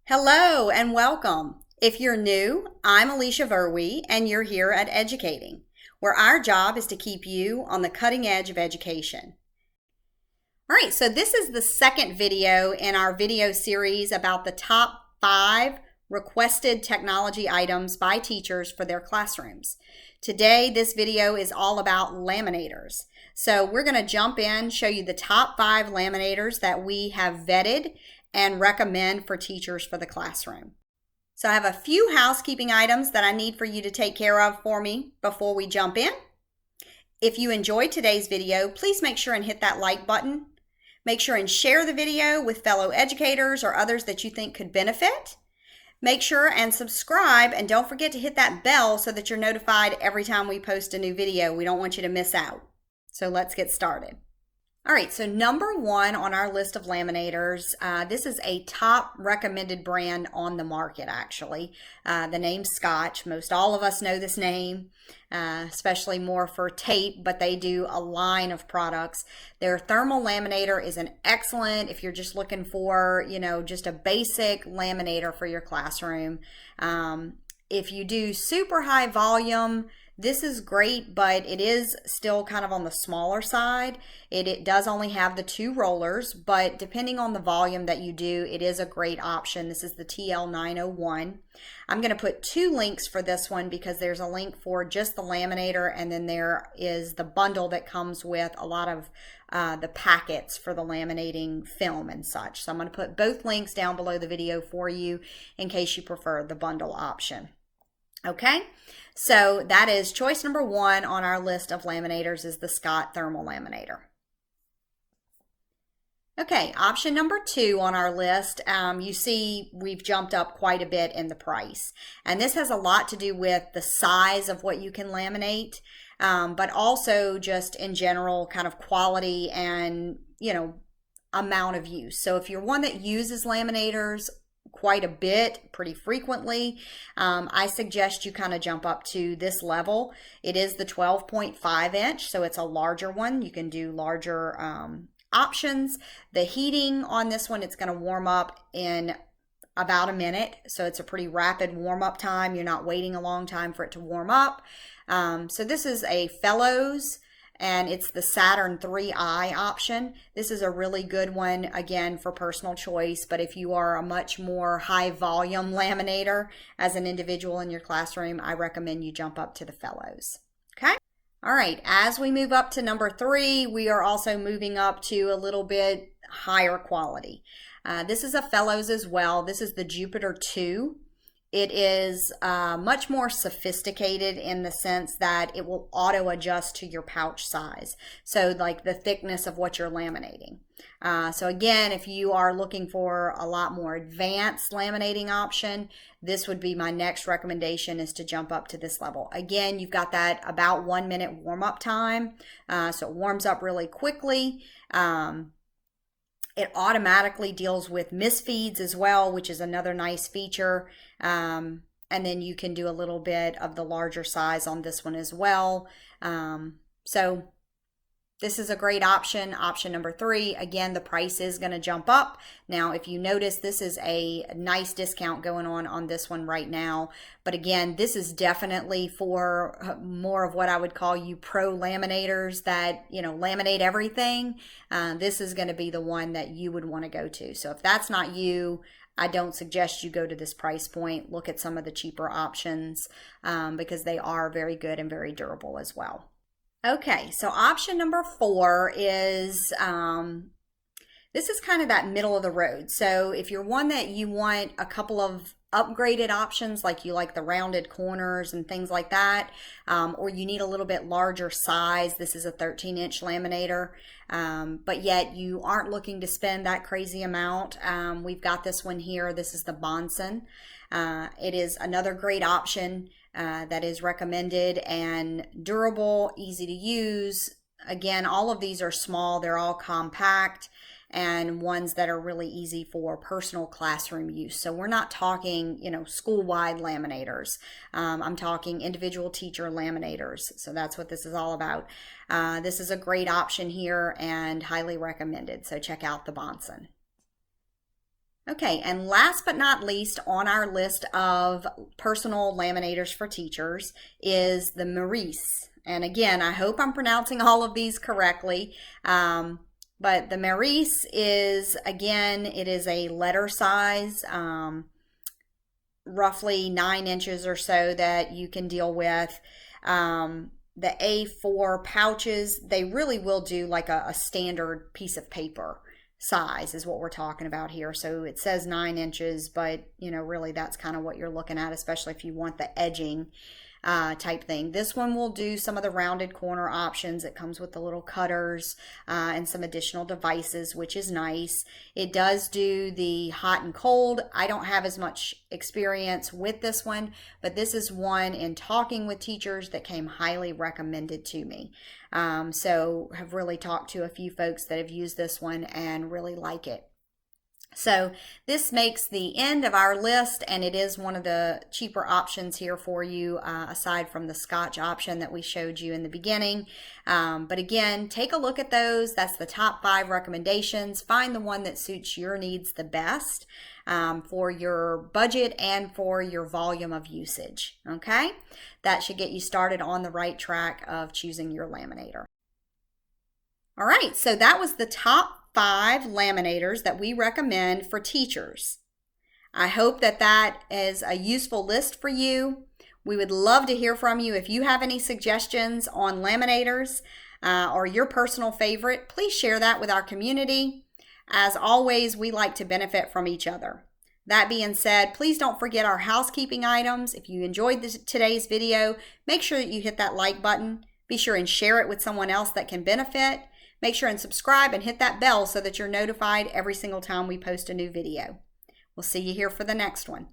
Hello and welcome. If you're new, I'm Alicia Verwee and you're here at EDGEucating, where our job is to keep you on the cutting edge of education. All right, so this is the second video in our video series about the top 5 requested technology items by teachers for their classrooms. Today, this video is all about laminators. So we're going to jump in, show you the top 5 laminators that we have vetted and recommend for teachers for the classroom. So I have a few housekeeping items that I need for you to take care of for me before we jump in. If you enjoyed today's video, please make sure and hit that like button. Make sure and share the video with fellow educators or others that you think could benefit. Make sure and subscribe, and don't forget to hit that bell so that you're notified every time we post a new video. We don't want you to miss out. So let's get started. All right, so number 1 on our list of laminators, this is a top recommended brand on the market, actually. The name's Scotch. Most all of us know this name, especially more for tape, but they do a line of products. Their thermal laminator is an excellent, if you're just looking for, just a basic laminator for your classroom. If you do super high volume, this is great, but it is still kind of on the smaller side. It does only have the 2 rollers, but depending on the volume that you do, it is a great option. This is the TL901. I'm going to put 2 links for this one because there's a link for just the laminator, and then there is the bundle that comes with a lot of the packets for the laminating film and such. So I'm going to put both links down below the video for you in case you prefer the bundle option. Okay, so that is choice number 1 on our list of laminators is the Scott thermal laminator. Okay, option number 2 on our list, you see we've jumped up quite a bit in the price. And this has a lot to do with the size of what you can laminate, but also just in general kind of quality and, amount of use. So if you're one that uses laminators quite a bit, pretty frequently, I suggest you kind of jump up to this level. It is the 12.5 inch, so it's a larger one. You can do larger options. The heating on this one, it's going to warm up in about a minute, so it's a pretty rapid warm-up time. You're not waiting a long time for it to warm up. So this is a Fellows, and it's the Saturn 3i option. This is a really good one, again, for personal choice, but if you are a much more high volume laminator as an individual in your classroom, I recommend you jump up to the Fellows. Okay? All right, as we move up to number 3, we are also moving up to a little bit higher quality. This is a Fellows as well. This is the Jupiter 2. It is much more sophisticated in the sense that it will auto adjust to your pouch size. So like the thickness of what you're laminating. So again, if you are looking for a lot more advanced laminating option, this would be my next recommendation, is to jump up to this level. Again, you've got that about 1 minute warm up time. So it warms up really quickly. It automatically deals with misfeeds as well, which is another nice feature. And then you can do a little bit of the larger size on this one as well. So this is a great option. Option number 3, again, the price is going to jump up. Now, if you notice, this is a nice discount going on this one right now. But again, this is definitely for more of what I would call you pro laminators that, laminate everything. This is going to be the one that you would want to go to. So if that's not you, I don't suggest you go to this price point. Look at some of the cheaper options because they are very good and very durable as well. Okay, so option number 4 is, this is kind of that middle of the road. So if you're one that you want a couple of upgraded options, like you like the rounded corners and things like that, or you need a little bit larger size, this is a 13-inch laminator, but yet you aren't looking to spend that crazy amount. We've got this one here. This is the Bonson. It is another great option that is recommended and durable, easy to use. Again, all of these are small. They're all compact and ones that are really easy for personal classroom use. So we're not talking, school-wide laminators. I'm talking individual teacher laminators. So that's what this is all about. This is a great option here and highly recommended. So check out the Bonson. Okay, and last but not least on our list of personal laminators for teachers is the Maurice. And again, I hope I'm pronouncing all of these correctly. But the Maurice is, again, it is a letter size, roughly 9 inches or so that you can deal with. The A4 pouches, they really will do like a standard piece of paper size is what we're talking about here. So it says 9 inches, but really that's kind of what you're looking at, especially if you want the edging type thing. This one will do some of the rounded corner options. It comes with the little cutters and some additional devices, which is nice. It does do the hot and cold. I don't have as much experience with this one, but this is one in talking with teachers that came highly recommended to me. So have really talked to a few folks that have used this one and really like it. So this makes the end of our list, and it is one of the cheaper options here for you, aside from the Scotch option that we showed you in the beginning. But again, take a look at those. That's the top 5 recommendations. Find the one that suits your needs the best for your budget and for your volume of usage. Okay, that should get you started on the right track of choosing your laminator. All right, so that was the top 5 laminators that we recommend for teachers. I hope that is a useful list for you. We would love to hear from you. If you have any suggestions on laminators or your personal favorite, please share that with our community. As always, we like to benefit from each other. That being said, please don't forget our housekeeping items. If you enjoyed today's video, make sure that you hit that like button. Be sure and share it with someone else that can benefit. Make sure and subscribe and hit that bell so that you're notified every single time we post a new video. We'll see you here for the next one.